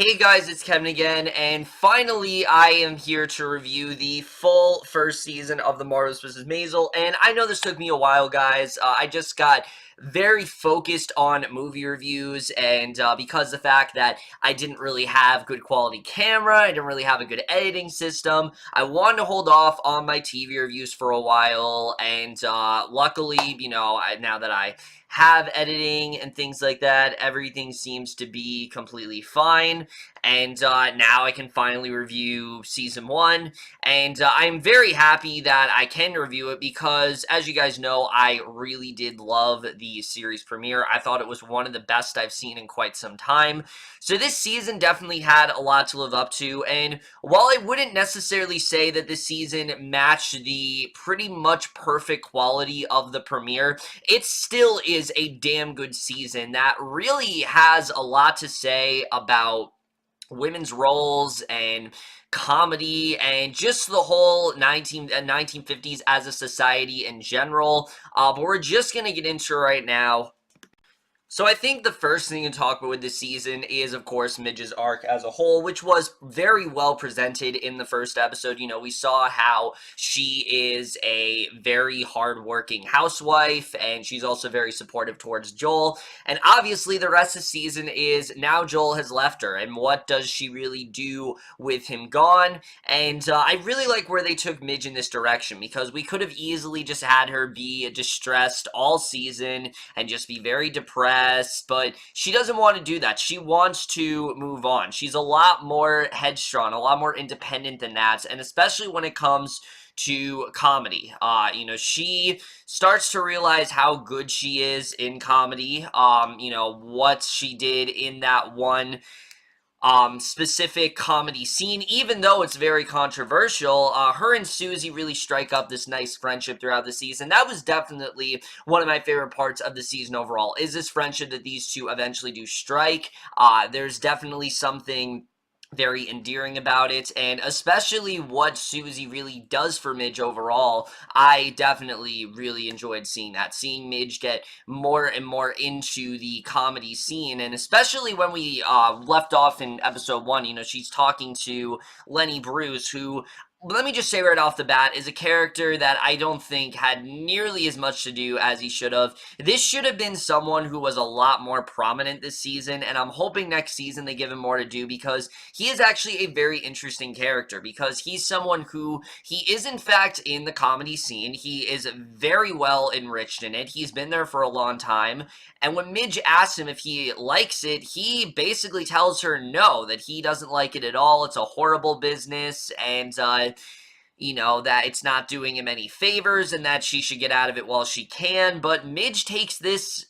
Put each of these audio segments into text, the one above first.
Hey guys, it's Kevin again, and finally I am here to review the full first season of The Marvelous Mrs. Maisel, and I know this took me a while, guys. I just got very focused on movie reviews, and because the fact that I didn't really have good quality camera, I didn't really have a good editing system, I wanted to hold off on my TV reviews for a while, and luckily, now that I have editing and things like that, everything seems to be completely fine, and now I can finally review season 1, and I'm very happy that I can review it because, as you guys know, I really did love the series premiere. I thought it was one of the best I've seen in quite some time, so this season definitely had a lot to live up to, and while I wouldn't necessarily say that this season matched the pretty much perfect quality of the premiere, it still is a damn good season that really has a lot to say about women's roles and comedy and just the whole 1950s as a society in general. But we're just going to get into it right now. So I think the first thing to talk about with this season is, of course, Midge's arc as a whole, which was very well presented in the first episode. We saw how she is a very hardworking housewife, and she's also very supportive towards Joel. And obviously, the rest of the season is now Joel has left her, and what does she really do with him gone? And I really like where they took Midge in this direction, because we could have easily just had her be distressed all season and just be very depressed, but she doesn't want to do that. She wants to move on. She's a lot more headstrong, a lot more independent than that, and especially when it comes to comedy. She starts to realize how good she is in comedy. What she did in that one specific comedy scene, even though it's very controversial. Her and Susie really strike up this nice friendship throughout the season. That was definitely one of my favorite parts of the season overall, is this friendship that these two eventually do strike. There's definitely something very endearing about it, and especially what Susie really does for Midge overall. I definitely really enjoyed seeing that, seeing Midge get more and more into the comedy scene, and especially when we left off in episode 1, she's talking to Lenny Bruce, who, let me just say right off the bat, is a character that I don't think had nearly as much to do as he should have. This should have been someone who was a lot more prominent this season, and I'm hoping next season they give him more to do, because he is actually a very interesting character, because he's someone who, he is in fact in the comedy scene. He is very well enriched in it. He's been there for a long time, and when Midge asks him if he likes it, he basically tells her no, that he doesn't like it at all. It's a horrible business, and that it's not doing him any favors, and that she should get out of it while she can. But Midge takes this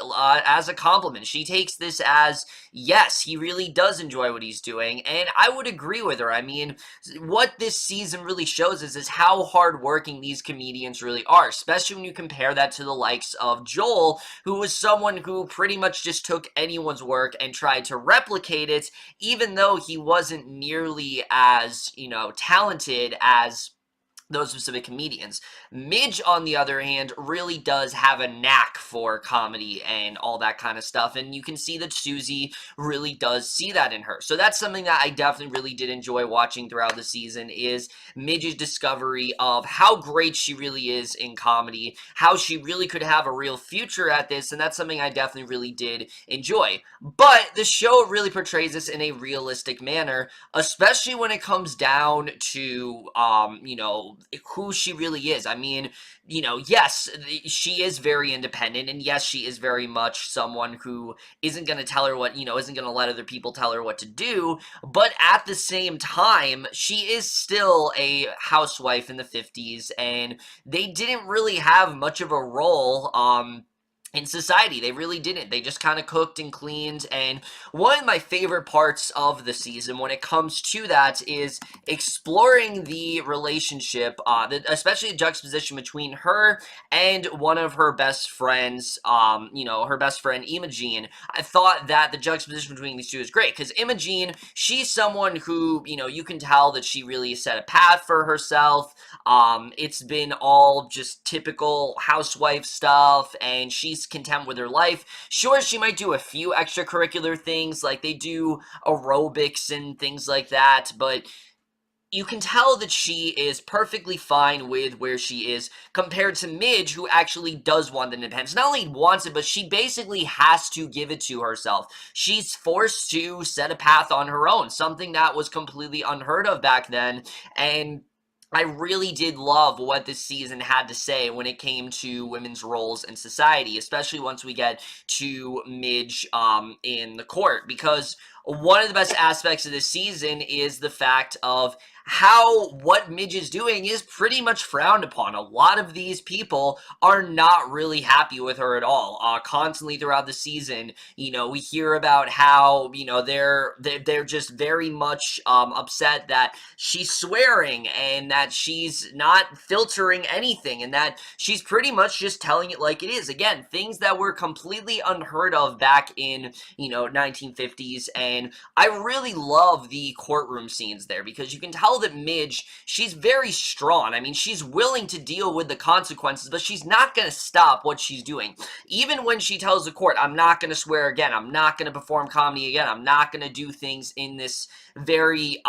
as a compliment. She takes this as, yes, he really does enjoy what he's doing, and I would agree with her. I mean, what this season really shows is how hardworking these comedians really are, especially when you compare that to the likes of Joel, who was someone who pretty much just took anyone's work and tried to replicate it, even though he wasn't nearly as, talented as those specific comedians. Midge, on the other hand, really does have a knack for comedy and all that kind of stuff, and you can see that Susie really does see that in her. So that's something that I definitely really did enjoy watching throughout the season, is Midge's discovery of how great she really is in comedy, how she really could have a real future at this, and that's something I definitely really did enjoy. But the show really portrays this in a realistic manner, especially when it comes down to, who she really is. I mean, yes, she is very independent, and yes, she is very much someone who isn't going to tell her what, isn't going to let other people tell her what to do, but at the same time, she is still a housewife in the 50s, and they didn't really have much of a role, in society. They really didn't. They just kind of cooked and cleaned, and one of my favorite parts of the season when it comes to that is exploring the relationship, especially the juxtaposition between her and one of her best friends, her best friend Imogene. I thought that the juxtaposition between these two is great, because Imogene, she's someone who, you can tell that she really set a path for herself. It's been all just typical housewife stuff, and she's peace, content with her life. Sure, she might do a few extracurricular things, like they do aerobics and things like that, but you can tell that she is perfectly fine with where she is compared to Midge, who actually does want the independence. Not only wants it, but she basically has to give it to herself. She's forced to set a path on her own, something that was completely unheard of back then, and I really did love what this season had to say when it came to women's roles in society, especially once we get to Midge in the court, because one of the best aspects of this season is the fact of how what Midge is doing is pretty much frowned upon. A lot of these people are not really happy with her at all. Constantly throughout the season, we hear about how, they're just very much upset that she's swearing and that she's not filtering anything and that she's pretty much just telling it like it is. Again, things that were completely unheard of back in, 1950s, and I really love the courtroom scenes there because you can tell that Midge, she's very strong. I mean, she's willing to deal with the consequences, but she's not going to stop what she's doing. Even when she tells the court, I'm not going to swear again, I'm not going to perform comedy again, I'm not going to do things in this very,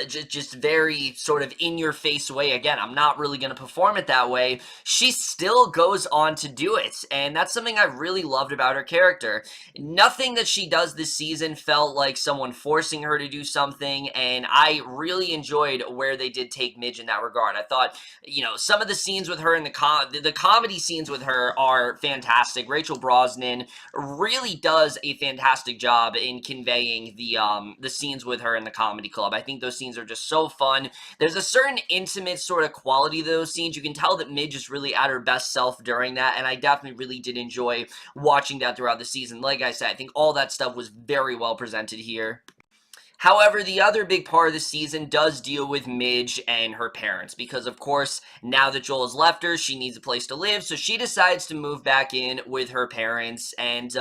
just very sort of in-your-face way. Again, I'm not really going to perform it that way. She still goes on to do it, and that's something I really loved about her character. Nothing that she does this season felt like someone forcing her to do something, and I really enjoyed where they did take Midge in that regard. I thought, some of the scenes with her in the comedy scenes with her are fantastic. Rachel Brosnahan really does a fantastic job in conveying the scenes with her in the comedy club. I think those scenes are just so fun. There's a certain intimate sort of quality to those scenes. You can tell that Midge is really at her best self during that, and I definitely really did enjoy watching that throughout the season. Like I said, I think all that stuff was very well presented here. However, the other big part of the season does deal with Midge and her parents, because of course, now that Joel has left her, she needs a place to live, so she decides to move back in with her parents, and,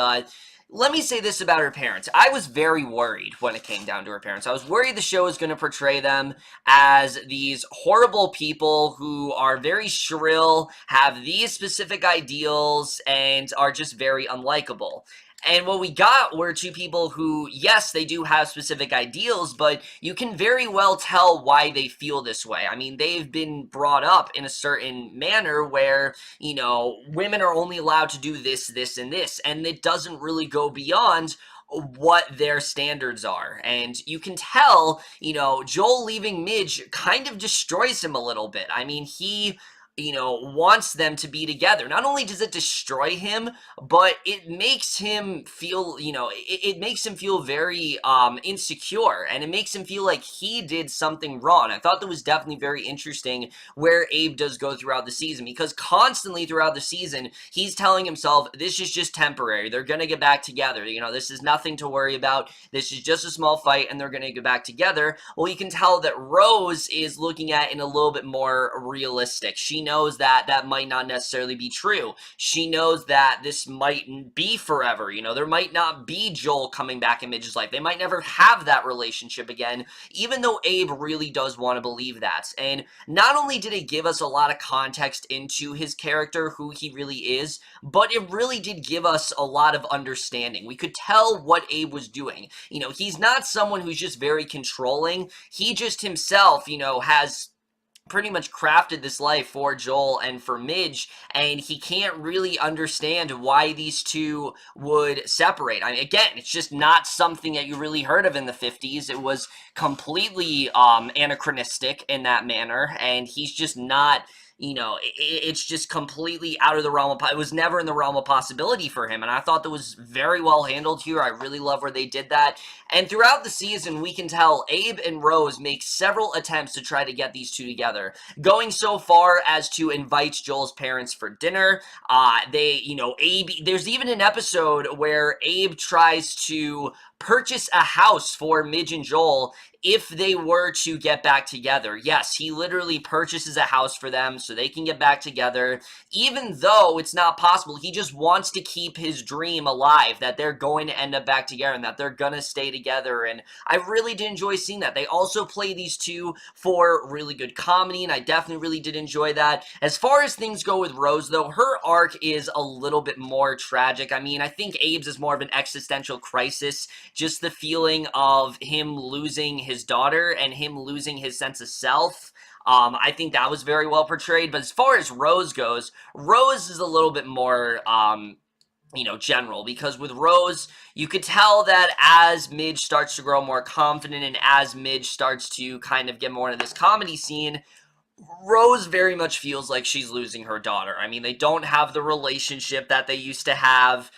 let me say this about her parents. I was very worried when it came down to her parents. I was worried the show was going to portray them as these horrible people who are very shrill, have these specific ideals, and are just very unlikable. And what we got were two people who, yes, they do have specific ideals, but you can very well tell why they feel this way. I mean, they've been brought up in a certain manner where, women are only allowed to do this, this, and this, and it doesn't really go beyond what their standards are. And you can tell, Joel leaving Midge kind of destroys him a little bit. I mean, he wants them to be together. Not only does it destroy him, but it makes him feel, it makes him feel very insecure, and it makes him feel like he did something wrong. I thought that was definitely very interesting where Abe does go throughout the season, because constantly throughout the season, he's telling himself, this is just temporary. They're going to get back together. This is nothing to worry about. This is just a small fight, and they're going to get back together. Well, you can tell that Rose is looking at it in a little bit more realistic. She knows that might not necessarily be true. She knows that this might be forever. There might not be Joel coming back in Midge's life. They might never have that relationship again, even though Abe really does want to believe that. And not only did it give us a lot of context into his character, who he really is, but it really did give us a lot of understanding. We could tell what Abe was doing. He's not someone who's just very controlling. He just himself, has pretty much crafted this life for Joel and for Midge, and he can't really understand why these two would separate. I mean, again, it's just not something that you really heard of in the 50s. It was completely anachronistic in that manner, and he's just not, it's just completely out of the realm of, it was never in the realm of possibility for him, and I thought that was very well handled here. I really love where they did that. And throughout the season, we can tell Abe and Rose make several attempts to try to get these two together, going so far as to invite Joel's parents for dinner. Abe, there's even an episode where Abe tries to purchase a house for Midge and Joel if they were to get back together. Yes, he literally purchases a house for them so they can get back together, even though it's not possible. He just wants to keep his dream alive, that they're going to end up back together and that they're gonna stay together, and I really did enjoy seeing that. They also play these two for really good comedy, and I definitely really did enjoy that. As far as things go with Rose, though, her arc is a little bit more tragic. I mean, I think Abe's is more of an existential crisis, just the feeling of him losing his daughter and him losing his sense of self. I think that was very well portrayed. But as far as Rose goes, Rose is a little bit more, general, because with Rose, you could tell that as Midge starts to grow more confident and as Midge starts to kind of get more into this comedy scene, Rose very much feels like she's losing her daughter. I mean, they don't have the relationship that they used to have.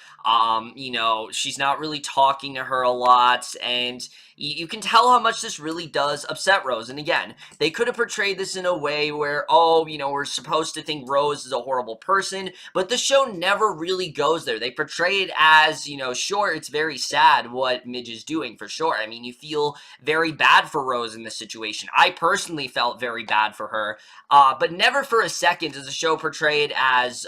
She's not really talking to her a lot, and you can tell how much this really does upset Rose. And again, they could have portrayed this in a way where, we're supposed to think Rose is a horrible person, but the show never really goes there. They portray it as, sure, it's very sad what Midge is doing, for sure. I mean, you feel very bad for Rose in this situation. I personally felt very bad for her, but never for a second does the show portray it as,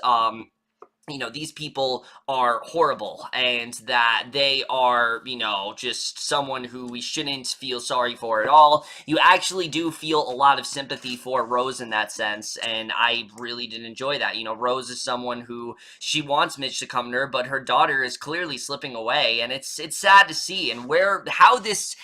these people are horrible and that they are, just someone who we shouldn't feel sorry for at all. You actually do feel a lot of sympathy for Rose in that sense, and I really did enjoy that. Rose is someone who, she wants Mitch to come to her, but her daughter is clearly slipping away, and it's sad to see, and how this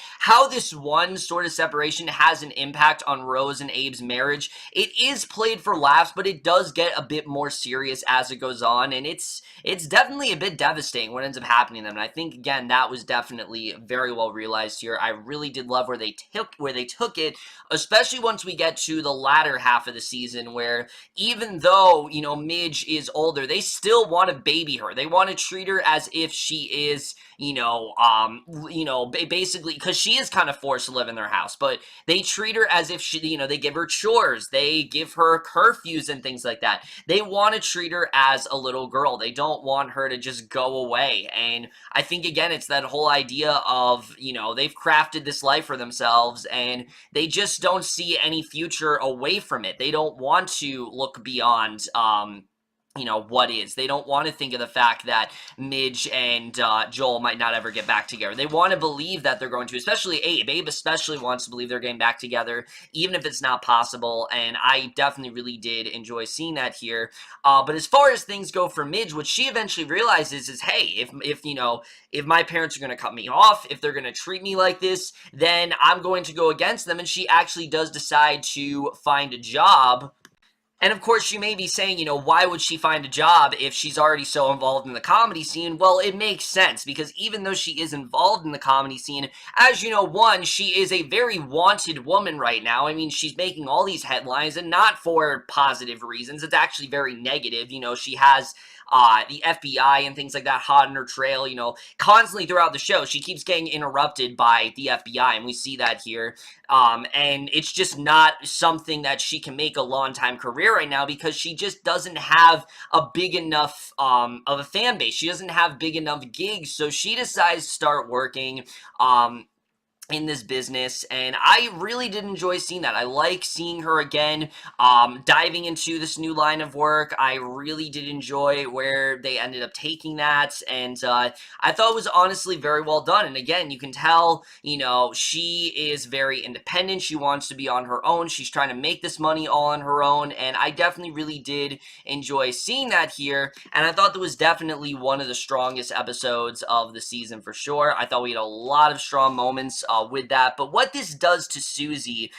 one sort of separation has an impact on Rose and Abe's marriage. It is played for laughs, but it does get a bit more serious as it goes on, and it's definitely a bit devastating what ends up happening to them. And I think, again, that was definitely very well realized here. I really did love where they took it, especially once we get to the latter half of the season, where even though, Midge is older, they still want to baby her. They want to treat her as if she is, basically, because she is kind of forced to live in their house, but they treat her as if she, they give her chores, they give her curfews and things like that. They want to treat her as a little girl. They don't want her to just go away. And I think, again, it's that whole idea of, they've crafted this life for themselves and they just don't see any future away from it. They don't want to look beyond, what is. They don't want to think of the fact that Midge and Joel might not ever get back together. They want to believe that they're going to, especially Abe. Abe especially wants to believe they're getting back together, even if it's not possible, and I definitely really did enjoy seeing that here. But as far as things go for Midge, what she eventually realizes is, hey, if my parents are going to cut me off, if they're going to treat me like this, then I'm going to go against them, and she actually does decide to find a job. And of course, you may be saying, why would she find a job if she's already so involved in the comedy scene? Well, it makes sense, because even though she is involved in the comedy scene, as you know, one, she is a very wanted woman right now. I mean, she's making all these headlines, and not for positive reasons. It's actually very negative. She has the FBI and things like that hot on her trail, constantly throughout the show. She keeps getting interrupted by the FBI, and we see that here. And it's just not something that she can make a long-time career right now, because she just doesn't have a big enough of a fan base. She doesn't have big enough gigs, so she decides to start working in this business, and I really did enjoy seeing that. I like seeing her again, diving into this new line of work. I really did enjoy where they ended up taking that, and I thought it was honestly very well done. And again, you can tell, she is very independent. She wants to be on her own. She's trying to make this money all on her own, and I definitely really did enjoy seeing that here, and I thought that was definitely one of the strongest episodes of the season for sure. I thought we had a lot of strong moments with that. But what this does to Susie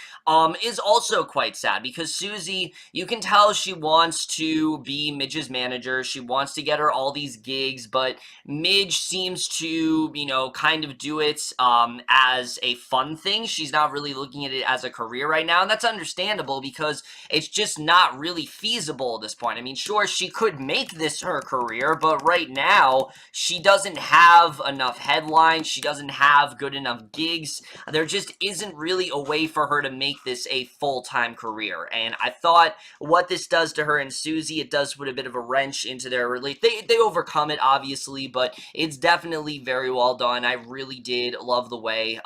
is also quite sad, because Susie, you can tell she wants to be Midge's manager. She wants to get her all these gigs, but Midge seems to, kind of do it as a fun thing. She's not really looking at it as a career right now, and that's understandable, because it's just not really feasible at this point. I mean, sure, she could make this her career, but right now, she doesn't have enough headlines. She doesn't have good enough gigs gigs. There just isn't really a way for her to make this a full-time career, and I thought what this does to her and Susie, it does put a bit of a wrench into their relationship. They overcome it, obviously, but it's definitely very well done. I really did love the way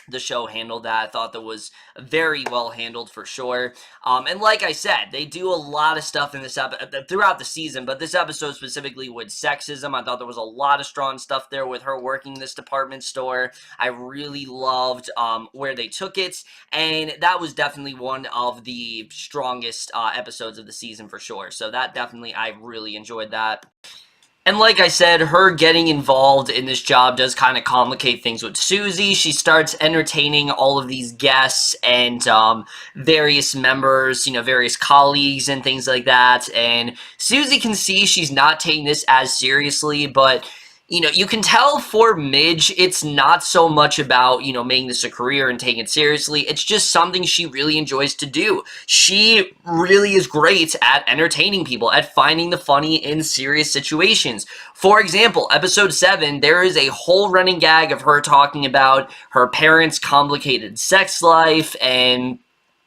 the show handled that. I thought that was very well handled for sure. And like I said, they do a lot of stuff in this episode throughout the season, but this episode specifically with sexism, I thought there was a lot of strong stuff there with her working this department store. I really loved where they took it, and that was definitely one of the strongest episodes of the season for sure. So that definitely, I really enjoyed that. And like I said, her getting involved in this job does kind of complicate things with Susie. She starts entertaining all of these guests and various members, various colleagues and things like that. And Susie can see she's not taking this as seriously, but you can tell for Midge, it's not so much about, making this a career and taking it seriously. It's just something she really enjoys to do. She really is great at entertaining people, at finding the funny in serious situations. For example, episode 7, there is a whole running gag of her talking about her parents' complicated sex life, and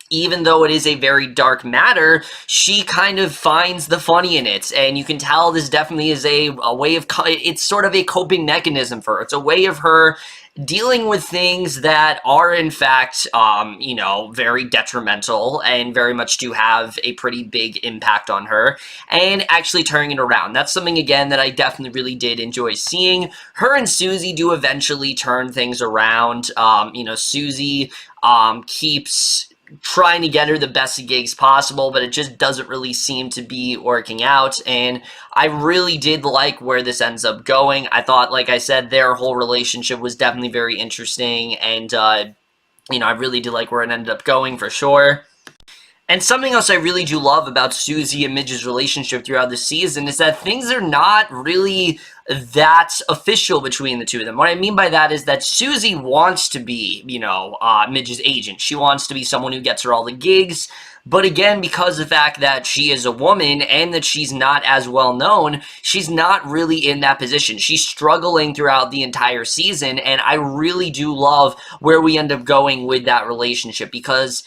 even though it is a very dark matter, she kind of finds the funny in it, and you can tell this definitely is a way of, it's sort of a coping mechanism for her. It's a way of her dealing with things that are, in fact, very detrimental and very much do have a pretty big impact on her, and actually turning it around. That's something, again, that I definitely really did enjoy seeing. Her and Susie do eventually turn things around. Susie keeps trying to get her the best gigs possible, but it just doesn't really seem to be working out, and I really did like where this ends up going. I thought, like I said, their whole relationship was definitely very interesting, and, I really did like where it ended up going, for sure. And something else I really do love about Susie and Midge's relationship throughout the season is that things are not really that official between the two of them. What I mean by that is that Susie wants to be, Midge's agent. She wants to be someone who gets her all the gigs. But again, because of the fact that she is a woman and that she's not as well known, she's not really in that position. She's struggling throughout the entire season, and I really do love where we end up going with that relationship because,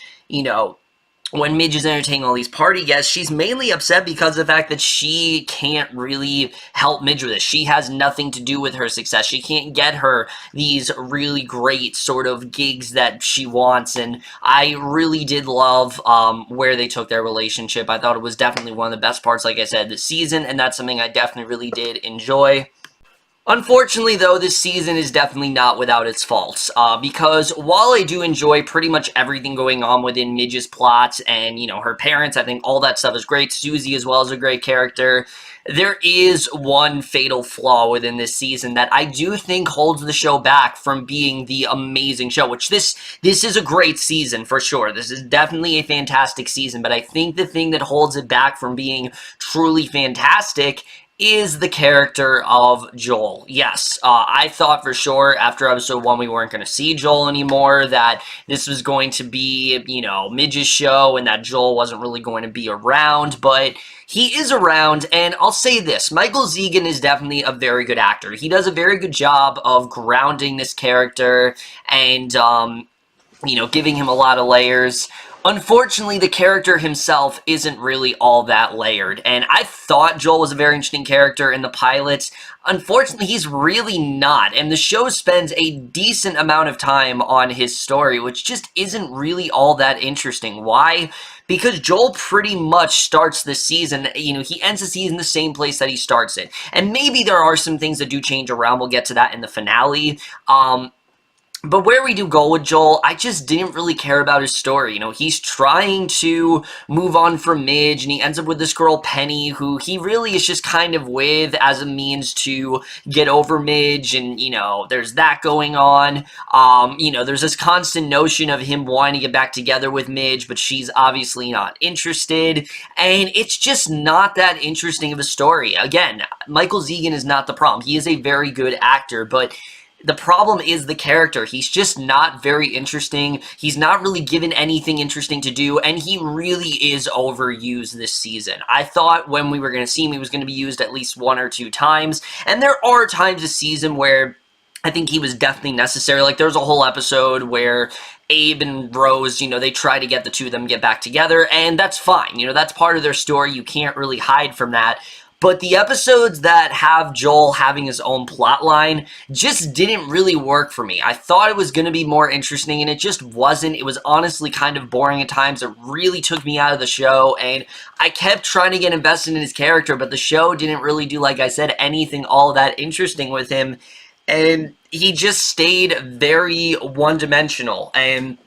when Midge is entertaining all these party guests, she's mainly upset because of the fact that she can't really help Midge with this. She has nothing to do with her success. She can't get her these really great sort of gigs that she wants, and I really did love where they took their relationship. I thought it was definitely one of the best parts, like I said, this season, and that's something I definitely really did enjoy. Unfortunately, though, this season is definitely not without its faults, because while I do enjoy pretty much everything going on within Midge's plot and, her parents, I think all that stuff is great. Susie as well is a great character. There is one fatal flaw within this season that I do think holds the show back from being the amazing show, which this is a great season for sure. This is definitely a fantastic season, but I think the thing that holds it back from being truly fantastic is the character of Joel. Yes, I thought for sure after episode 1 we weren't going to see Joel anymore, that this was going to be, Midge's show, and that Joel wasn't really going to be around, but he is around, and I'll say this, Michael Zegan is definitely a very good actor. He does a very good job of grounding this character and, giving him a lot of layers. Unfortunately, the character himself isn't really all that layered, and I thought Joel was a very interesting character in the pilots. Unfortunately, he's really not, and the show spends a decent amount of time on his story, which just isn't really all that interesting. Why? Because Joel pretty much starts the season, he ends the season the same place that he starts it, and maybe there are some things that do change around. We'll get to that in the finale. But where we do go with Joel, I just didn't really care about his story. He's trying to move on from Midge, and he ends up with this girl, Penny, who he really is just kind of with as a means to get over Midge, and, there's that going on. There's this constant notion of him wanting to get back together with Midge, but she's obviously not interested, and it's just not that interesting of a story. Again, Michael Zegan is not the problem. He is a very good actor, but the problem is the character. He's just not very interesting. He's not really given anything interesting to do, and he really is overused this season. I thought when we were going to see him, he was going to be used at least 1 or 2 times, and there are times this season where I think he was definitely necessary. Like, there's a whole episode where Abe and Rose, they try to get the two of them get back together, and that's fine. That's part of their story. You can't really hide from that. But the episodes that have Joel having his own plot line just didn't really work for me. I thought it was going to be more interesting, and it just wasn't. It was honestly kind of boring at times. It really took me out of the show, and I kept trying to get invested in his character, but the show didn't really do, like I said, anything all that interesting with him. And he just stayed very one-dimensional, and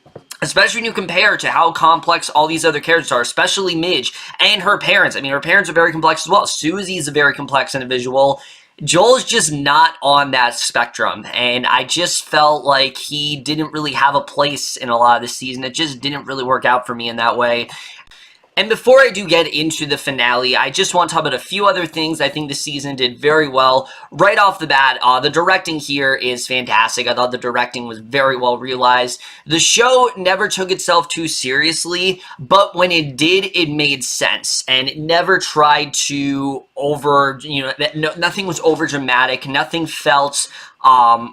especially when you compare to how complex all these other characters are, especially Midge and her parents. I mean, her parents are very complex as well. Susie is a very complex individual. Joel's just not on that spectrum, and I just felt like he didn't really have a place in a lot of the season. It just didn't really work out for me in that way. And before I do get into the finale, I just want to talk about a few other things I think the season did very well. Right off the bat, the directing here is fantastic. I thought the directing was very well realized. The show never took itself too seriously, but when it did, it made sense. And it never tried to nothing was over dramatic. Nothing felt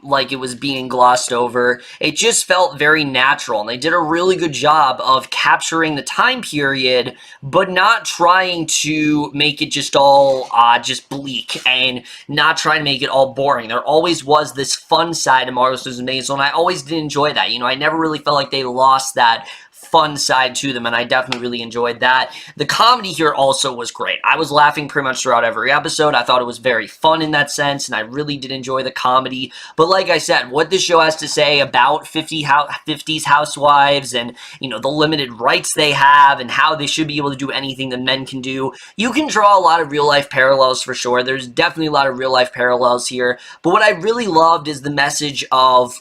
like it was being glossed over. It just felt very natural, and they did a really good job of capturing the time period, but not trying to make it just all just bleak, and not trying to make it all boring. There always was this fun side of Marvelous Mrs. Maisel, and I always did enjoy that. I never really felt like they lost that fun side to them, and I definitely really enjoyed that. The comedy here also was great. I was laughing pretty much throughout every episode. I thought it was very fun in that sense, and I really did enjoy the comedy. But like I said, what this show has to say about 50s housewives and, the limited rights they have and how they should be able to do anything that men can do, you can draw a lot of real-life parallels for sure. There's definitely a lot of real-life parallels here. But what I really loved is the message of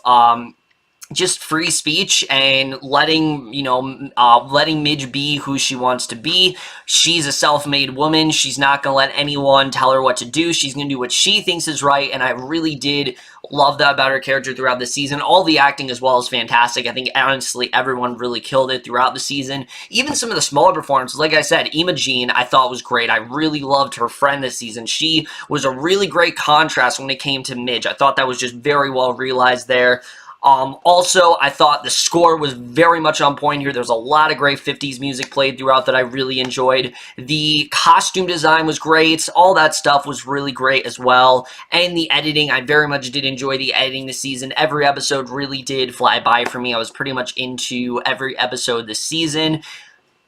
just free speech and letting Midge be who she wants to be. She's a self-made woman. She's not going to let anyone tell her what to do. She's going to do what she thinks is right, and I really did love that about her character throughout the season. All the acting as well is fantastic. I think, honestly, everyone really killed it throughout the season. Even some of the smaller performances, like I said, Imogen, I thought was great. I really loved her friend this season. She was a really great contrast when it came to Midge. I thought that was just very well realized there. Also, I thought the score was very much on point here. There's a lot of great 50s music played throughout that I really enjoyed. The costume design was great. All that stuff was really great as well. And the editing, I very much did enjoy the editing this season. Every episode really did fly by for me. I was pretty much into every episode this season.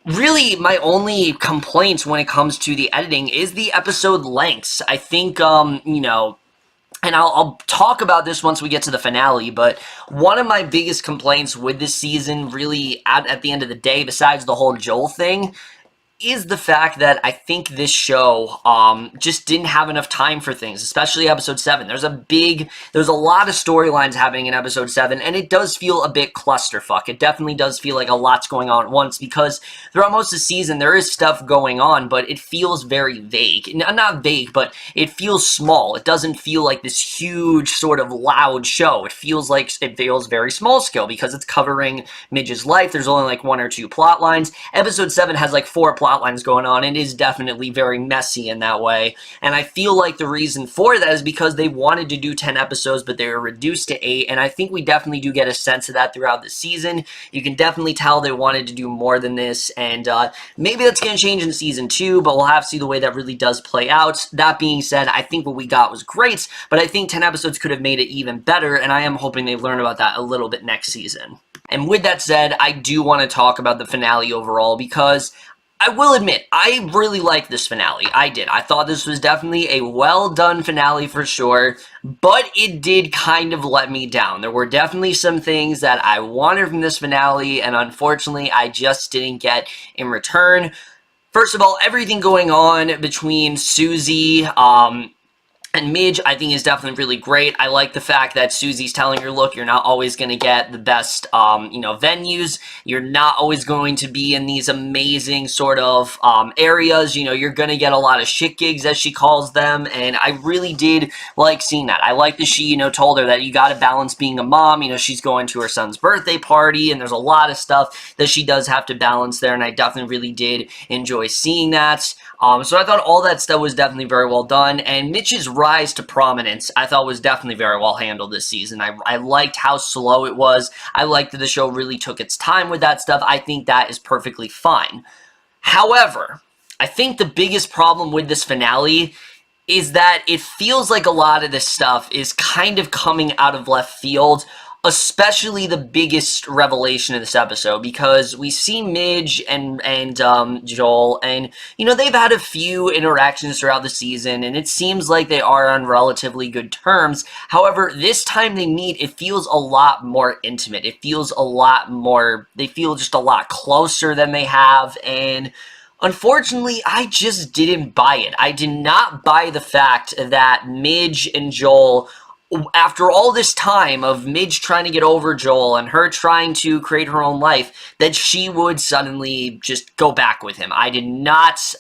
Really, my only complaints when it comes to the editing is the episode lengths. I think, and I'll talk about this once we get to the finale, but one of my biggest complaints with this season, really, at the end of the day, besides the whole Joel thing, is the fact that I think this show just didn't have enough time for things, especially episode 7. There's a lot of storylines happening in episode 7, and it does feel a bit clusterfuck. It definitely does feel like a lot's going on at once, because throughout most of the season, there is stuff going on, but it feels very vague. Not vague, but it feels small. It doesn't feel like this huge, sort of loud show. It feels very small scale, because it's covering Midge's life. There's only like 1 or 2 plot lines. Episode 7 has like 4 plot lines going on, and is definitely very messy in that way. And I feel like the reason for that is because they wanted to do 10 episodes, but they were reduced to 8, and I think we definitely do get a sense of that throughout the season. You can definitely tell they wanted to do more than this, and maybe that's going to change in season 2, but we'll have to see the way that really does play out. That being said, I think what we got was great, but I think 10 episodes could have made it even better, and I am hoping they learn about that a little bit next season. And with that said, I do want to talk about the finale overall, because I will admit, I really liked this finale. I did. I thought this was definitely a well-done finale for sure, but it did kind of let me down. There were definitely some things that I wanted from this finale, and unfortunately, I just didn't get in return. First of all, everything going on between Susie, and Midge, I think, is definitely really great. I like the fact that Susie's telling her, look, you're not always going to get the best, venues. You're not always going to be in these amazing sort of areas. You're going to get a lot of shit gigs, as she calls them, and I really did like seeing that. I like that she, told her that you got to balance being a mom. She's going to her son's birthday party, and there's a lot of stuff that she does have to balance there, and I definitely really did enjoy seeing that. So I thought all that stuff was definitely very well done, and Mitch's rise to prominence, I thought was definitely very well handled this season. I liked how slow it was. I liked that the show really took its time with that stuff. I think that is perfectly fine. However, I think the biggest problem with this finale is that it feels like a lot of this stuff is kind of coming out of left field, especially the biggest revelation of this episode, because we see Midge and Joel, and, you know, they've had a few interactions throughout the season, and it seems like they are on relatively good terms. However, this time they meet, it feels a lot more intimate. It feels a lot more, they feel just a lot closer than they have, and unfortunately, I just didn't buy it. I did not buy the fact that Midge and Joel, after all this time of Midge trying to get over Joel and her trying to create her own life, that she would suddenly just go back with him. I did not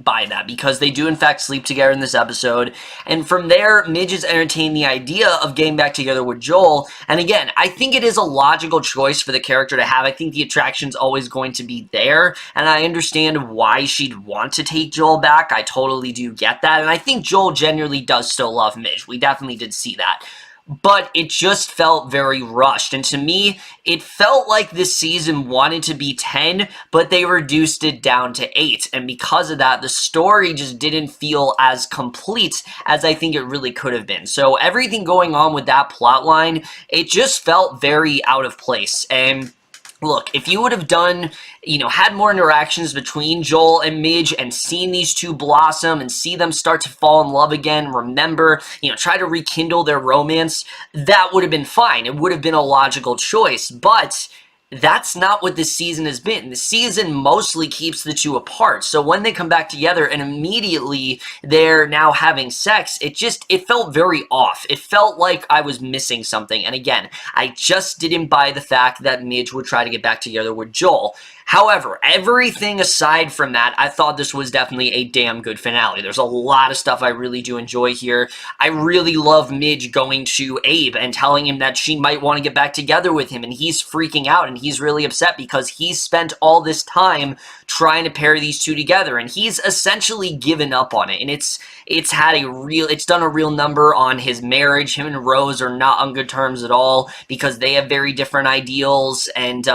buy that, because they do in fact sleep together in this episode, and from there Midge has entertained the idea of getting back together with Joel, and again, I think it is a logical choice for the character to have. I think the attraction's always going to be there, and I understand why she'd want to take Joel back. I totally do get that, and I think Joel genuinely does still love Midge. We definitely did see that. But it just felt very rushed, and to me, it felt like this season wanted to be 10, but they reduced it down to 8, and because of that, the story just didn't feel as complete as I think it really could have been. So everything going on with that plot line, it just felt very out of place, and look, if you would have done, you know, had more interactions between Joel and Midge and seen these two blossom and see them start to fall in love again, remember, you know, try to rekindle their romance, that would have been fine. It would have been a logical choice, but that's not what this season has been. The season mostly keeps the two apart. So when they come back together and immediately they're now having sex, it felt very off. It felt like I was missing something. And again, I just didn't buy the fact that Midge would try to get back together with Joel. However, everything aside from that, I thought this was definitely a damn good finale. There's a lot of stuff I really do enjoy here. I really love Midge going to Abe and telling him that she might want to get back together with him, and he's freaking out, and he's really upset because he's spent all this time trying to pair these two together, and he's essentially given up on it, and it's done a real number on his marriage. Him and Rose are not on good terms at all because they have very different ideals, and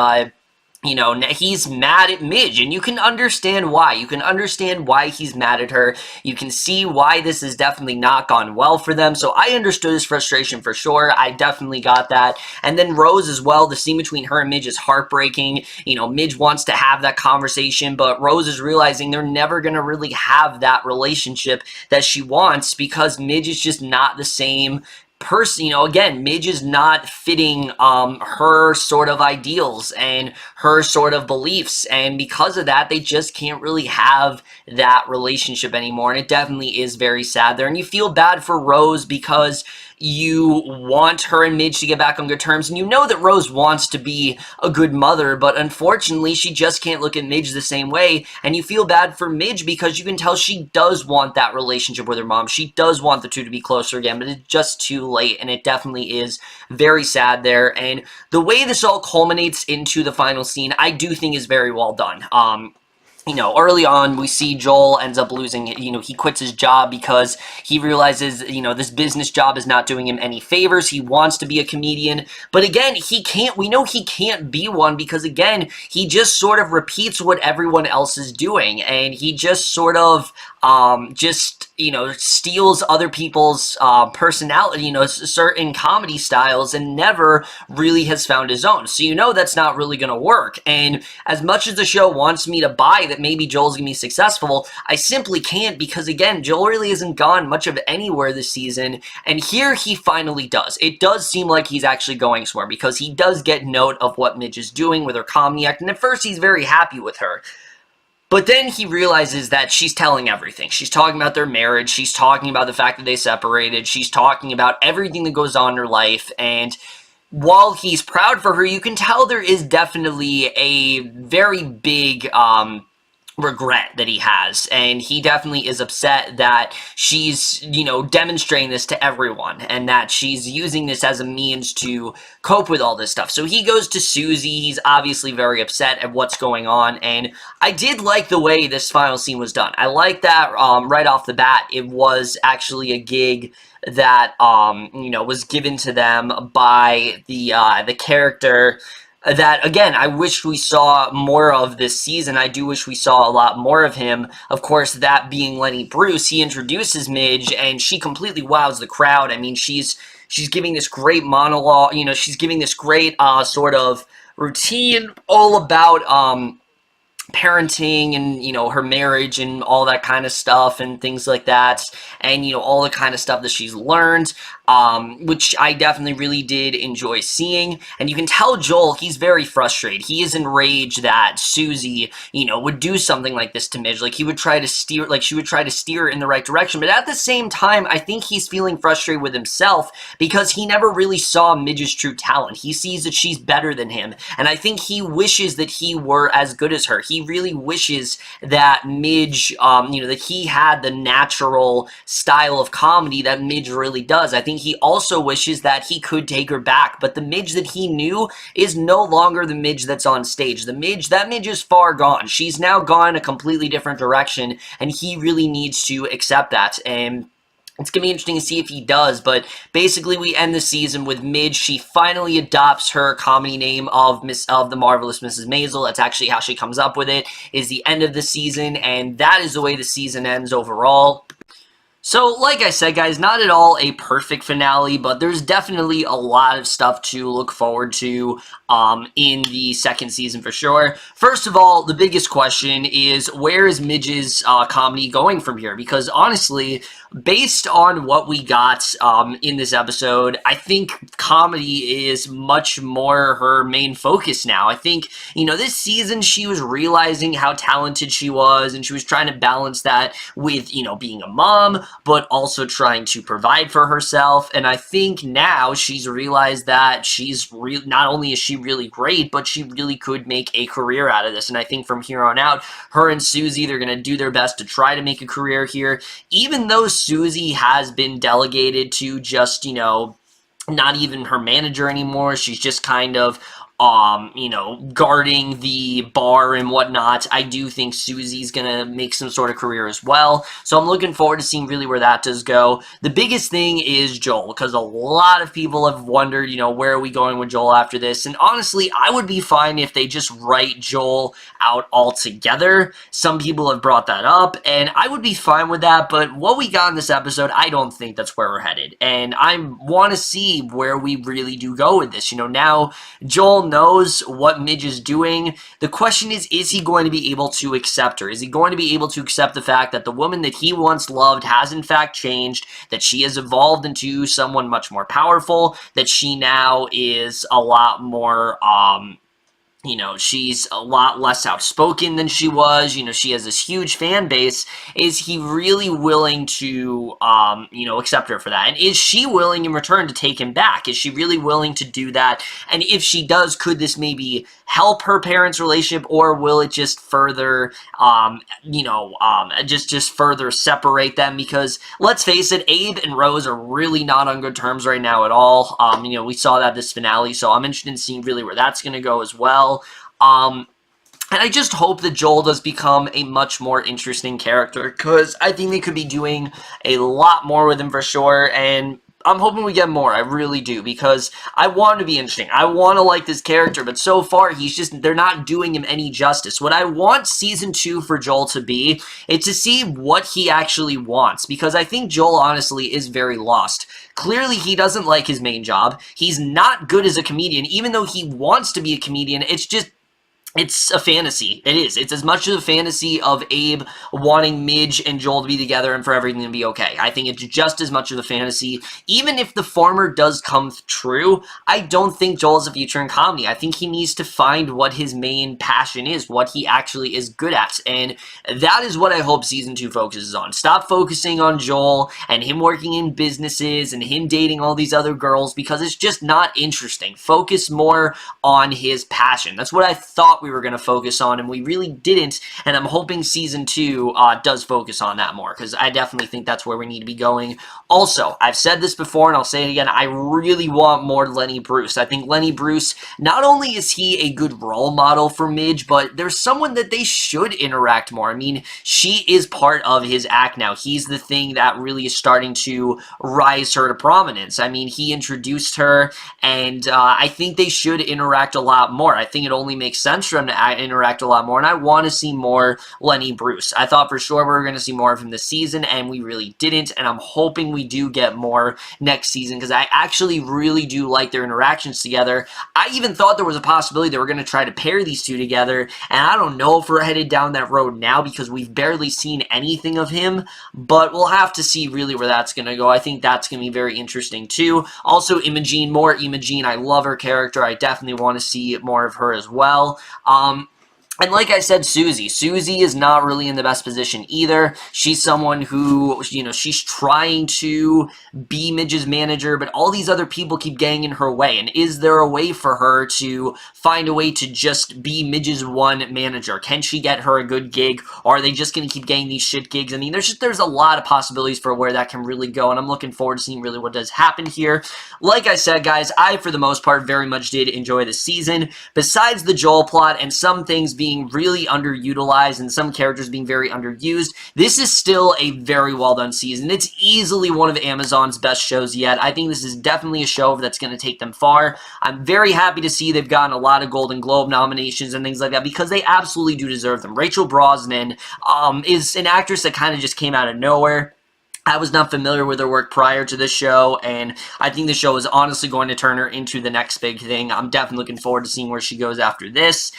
you know, he's mad at Midge, and you can understand why. You can understand why he's mad at her. You can see why this has definitely not gone well for them. So I understood his frustration for sure. I definitely got that. And then Rose as well. The scene between her and Midge is heartbreaking. You know, Midge wants to have that conversation, but Rose is realizing they're never going to really have that relationship that she wants because Midge is just not the same person. You know, again, Midge is not fitting her sort of ideals and her sort of beliefs, and because of that, they just can't really have that relationship anymore, and it definitely is very sad there, and you feel bad for Rose because you want her and Midge to get back on good terms, and you know that Rose wants to be a good mother, but unfortunately, she just can't look at Midge the same way, and you feel bad for Midge because you can tell she does want that relationship with her mom. She does want the two to be closer again, but it's just too late, and it definitely is very sad there, and the way this all culminates into the final scene, I do think is very well done. You know, early on, we see Joel ends up losing, you know, he quits his job because he realizes, you know, this business job is not doing him any favors. He wants to be a comedian, but again, we know he can't be one because, again, he just sort of repeats what everyone else is doing, and he just sort of, you know, steals other people's personality, you know, certain comedy styles, and never really has found his own. So you know that's not really going to work. And as much as the show wants me to buy that maybe Joel's going to be successful, I simply can't because, again, Joel really hasn't gone much of anywhere this season. And here he finally does. It does seem like he's actually going somewhere because he does get note of what Midge is doing with her comedy act. And at first he's very happy with her. But then he realizes that she's telling everything. She's talking about their marriage. She's talking about the fact that they separated. She's talking about everything that goes on in her life. And while he's proud for her, you can tell there is definitely a very big regret that he has, and he definitely is upset that she's, demonstrating this to everyone, and that she's using this as a means to cope with all this stuff. So he goes to Susie. He's obviously very upset at what's going on, and I did like the way this final scene was done. I like that right off the bat, it was actually a gig that, was given to them by the character that, again, I wish we saw more of this season. I do wish we saw a lot more of him. Of course, that being Lenny Bruce, he introduces Midge, and she completely wows the crowd. I mean, she's giving this great monologue, she's giving this great sort of routine all about parenting and, her marriage and all that kind of stuff and things like that, and, all the kind of stuff that she's learned, which I definitely really did enjoy seeing. And you can tell Joel, he's very frustrated. He is enraged that Susie, would do something like this to Midge. Like, she would try to steer in the right direction. But at the same time, I think he's feeling frustrated with himself because he never really saw Midge's true talent. He sees that she's better than him, and I think he wishes that he were as good as her. He really wishes that Midge, that he had the natural style of comedy that Midge really does. I think he also wishes that he could take her back, but the Midge that he knew is no longer the Midge that's on stage. That Midge is far gone. She's now gone a completely different direction, and he really needs to accept that. And it's going to be interesting to see if he does, but basically we end the season with Midge. She finally adopts her comedy name of the Marvelous Mrs. Maisel. That's actually how she comes up with it, is the end of the season, and that is the way the season ends overall. So, like I said, guys, not at all a perfect finale, but there's definitely a lot of stuff to look forward to in the second season for sure. First of all, the biggest question is, where is Midge's comedy going from here? Because honestly, based on what we got in this episode, I think comedy is much more her main focus now. I think, this season she was realizing how talented she was, and she was trying to balance that with, being a mom, but also trying to provide for herself. And I think now she's realized that not only is she really great, but she really could make a career out of this. And I think from here on out, her and Susie, they're going to do their best to try to make a career here, even though Susie has been delegated to just, not even her manager anymore. She's just kind of guarding the bar and whatnot. I do think Susie's gonna make some sort of career as well, so I'm looking forward to seeing really where that does go. The biggest thing is Joel, because a lot of people have wondered, where are we going with Joel after this, and honestly, I would be fine if they just write Joel out altogether. Some people have brought that up, and I would be fine with that, but what we got in this episode, I don't think that's where we're headed, and I want to see where we really do go with this. Now Joel knows what Midge is doing. The question is he going to be able to accept her? Is he going to be able to accept the fact that the woman that he once loved has in fact changed, that she has evolved into someone much more powerful, that she now is a lot more, she's a lot less outspoken than she was, she has this huge fan base. Is he really willing to, accept her for that? And is she willing in return to take him back? Is she really willing to do that? And if she does, could this maybe help her parents' relationship, or will it just further, just further separate them? Because let's face it, Abe and Rose are really not on good terms right now at all. We saw that this finale, so I'm interested in seeing really where that's going to go as well. And I just hope that Joel does become a much more interesting character, because I think they could be doing a lot more with him for sure, and I'm hoping we get more. I really do, because I want him to be interesting. I want to like this character, but so far, they're not doing him any justice. What I want Season 2 for Joel to be is to see what he actually wants, because I think Joel, honestly, is very lost. Clearly, he doesn't like his main job. He's not good as a comedian, even though he wants to be a comedian. It's a fantasy. It is. It's as much of a fantasy of Abe wanting Midge and Joel to be together and for everything to be okay. I think it's just as much of a fantasy. Even if the former does come true, I don't think Joel has a future in comedy. I think he needs to find what his main passion is, what he actually is good at. And that is what I hope Season 2 focuses on. Stop focusing on Joel and him working in businesses and him dating all these other girls, because it's just not interesting. Focus more on his passion. That's what I thought we we were going to focus on, and we really didn't, and I'm hoping Season 2 does focus on that more, because I definitely think that's where we need to be going. Also, I've said this before, and I'll say it again, I really want more Lenny Bruce. I think Lenny Bruce, not only is he a good role model for Midge, but there's someone that they should interact more. I mean, she is part of his act now. He's the thing that really is starting to rise her to prominence. I mean, he introduced her, and I think they should interact a lot more. I think it only makes sense for them to interact a lot more, and I want to see more Lenny Bruce. I thought for sure we were going to see more of him this season, and we really didn't, and I'm hoping we do get more next season, because I actually really do like their interactions together. I even thought there was a possibility they were going to try to pair these two together, and I don't know if we're headed down that road now, because we've barely seen anything of him, but we'll have to see really where that's going to go. I think that's going to be very interesting too. Also, Imogene, more Imogene. I love her character. I definitely want to see more of her as well. And like I said, Susie. Susie is not really in the best position either. She's someone who, you know, she's trying to be Midge's manager, but all these other people keep getting in her way. And is there a way for her to find a way to just be Midge's one manager? Can she get her a good gig, or are they just going to keep getting these shit gigs? I mean, there's a lot of possibilities for where that can really go, and I'm looking forward to seeing really what does happen here. Like I said, guys, I, for the most part, very much did enjoy the season. Besides the Joel plot and some things being really underutilized and some characters being very underused, this is still a very well done season. It's easily one of Amazon's best shows yet. I think this is definitely a show that's going to take them far. I'm very happy to see they've gotten a lot of Golden Globe nominations and things like that, because they absolutely do deserve them. Rachel Brosnahan is an actress that kind of just came out of nowhere. I was not familiar with her work prior to this show, and I think the show is honestly going to turn her into the next big thing. I'm definitely looking forward to seeing where she goes after this.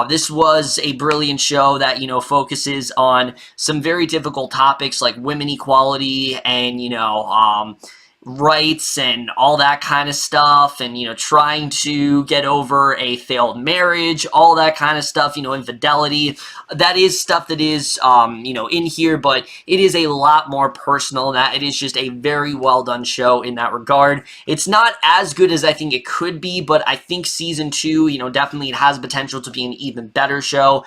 This was a brilliant show that, you know, focuses on some very difficult topics like women equality and, you know, rights and all that kind of stuff, and, you know, trying to get over a failed marriage, all that kind of stuff, you know, infidelity. That is stuff that is, you know, in here, but it is a lot more personal than that. It is just a very well done show in that regard. It's not as good as I think it could be, but I think Season 2, you know, definitely it has potential to be an even better show.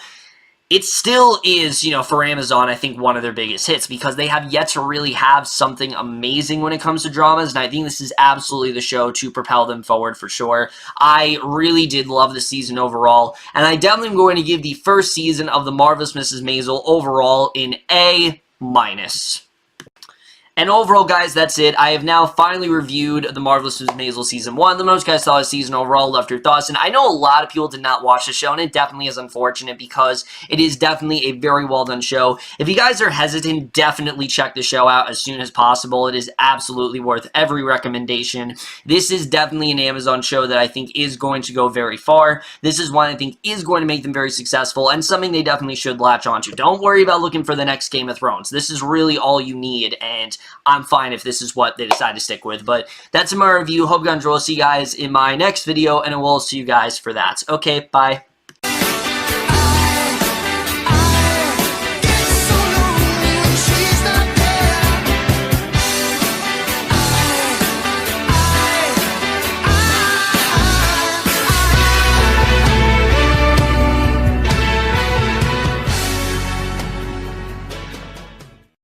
It still is, you know, for Amazon, I think one of their biggest hits, because they have yet to really have something amazing when it comes to dramas, and I think this is absolutely the show to propel them forward for sure. I really did love the season overall, and I definitely am going to give the first season of The Marvelous Mrs. Maisel overall an A-. And overall, guys, that's it. I have now finally reviewed The Marvelous Mrs. Maisel Season 1. Let me know what you guys thought of the season overall, left your thoughts. And I know a lot of people did not watch the show, and it definitely is unfortunate, because it is definitely a very well-done show. If you guys are hesitant, definitely check the show out as soon as possible. It is absolutely worth every recommendation. This is definitely an Amazon show that I think is going to go very far. This is one I think is going to make them very successful, and something they definitely should latch onto. Don't worry about looking for the next Game of Thrones. This is really all you need, and I'm fine if this is what they decide to stick with. But that's my review. Hope you guys enjoy. See you guys in my next video, and I will see you guys for that. Okay, bye.